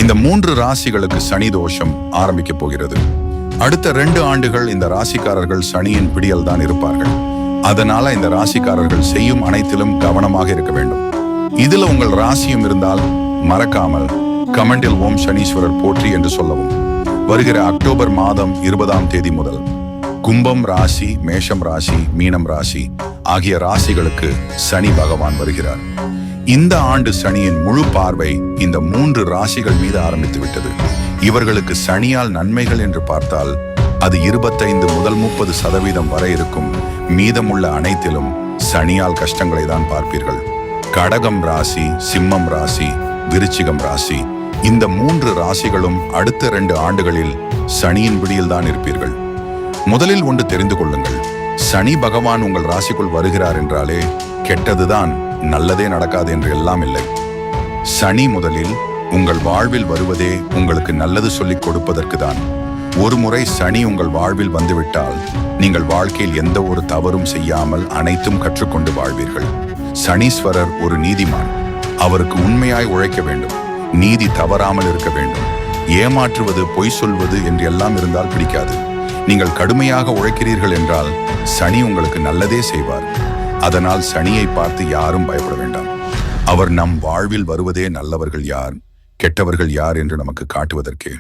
இந்த 3 ராசிகளுக்கு சனி தோஷம் ஆரம்பிக்க போகிறது. அடுத்த 2 ஆண்டுகள் இந்த ராசிக்காரர்கள் சனியின் பிடியில் தான் இருப்பார்கள். அதனால இந்த ராசிக்காரர்கள் செய்யும் அனைத்திலும் கவனமாக இருக்க வேண்டும். இதுல உங்கள் ராசியும் இருந்தால் மறக்காமல் கமெண்டில் ஓம் சனீஸ்வரர் போற்றி என்று சொல்லவும். வருகிற அக்டோபர் மாதம் 20ஆம் தேதி முதல் கும்பம் ராசி, மேஷம் ராசி, மீனம் ராசி ஆகிய ராசிகளுக்கு சனி பகவான் வருகிறார். இந்த ஆண்டு சனியின் முழு பார்வை இந்த 3 ராசிகள் மீது ஆரம்பித்து விட்டது. இவர்களுக்கு சனியால் நன்மைகள் என்று பார்த்தால் அது 25 முதல் 30% வரை இருக்கும். மீதமுள்ள அனைத்திலும் சனியால் கஷ்டங்களை தான் பார்ப்பீர்கள். கடகம் ராசி, சிம்மம் ராசி, விருச்சிகம் ராசி இந்த 3 ராசிகளும் அடுத்த 2 ஆண்டுகளில் சனியின் பிடியில் தான் இருப்பீர்கள். முதலில் ஒன்று தெரிந்து கொள்ளுங்கள், சனி பகவான் உங்கள் ராசிக்குள் வருகிறார் என்றாலே கெட்டதுதான், நல்லதே நடக்காது என்று எல்லாம் இல்லை. சனி முதலில் உங்கள் வாழ்வில் வருவதே உங்களுக்கு நல்லது சொல்லிக் கொடுப்பதற்கு தான். ஒரு முறை சனி உங்கள் வாழ்வில் வந்துவிட்டால் நீங்கள் வாழ்க்கையில் எந்த ஒரு தவறும் செய்யாமல் அனைத்தும் கற்றுக்கொண்டு வாழ்வீர்கள். சனீஸ்வரர் ஒரு நீதிமான். அவருக்கு உண்மையாய் உழைக்க வேண்டும், நீதி தவறாமல் இருக்க வேண்டும். ஏமாற்றுவது, பொய் சொல்வது என்று எல்லாம் இருந்தால் பிடிக்காது. நீங்கள் கடுமையாக உழைக்கிறீர்கள் என்றால் சனி உங்களுக்கு நல்லதே செய்வார். அதனால் சனியை பார்த்து யாரும் பயப்பட வேண்டாம். அவர் நம் வாழ்வில் வருவதே நல்லவர்கள் யார், கெட்டவர்கள் யார் என்று நமக்கு காட்டுவதற்கே.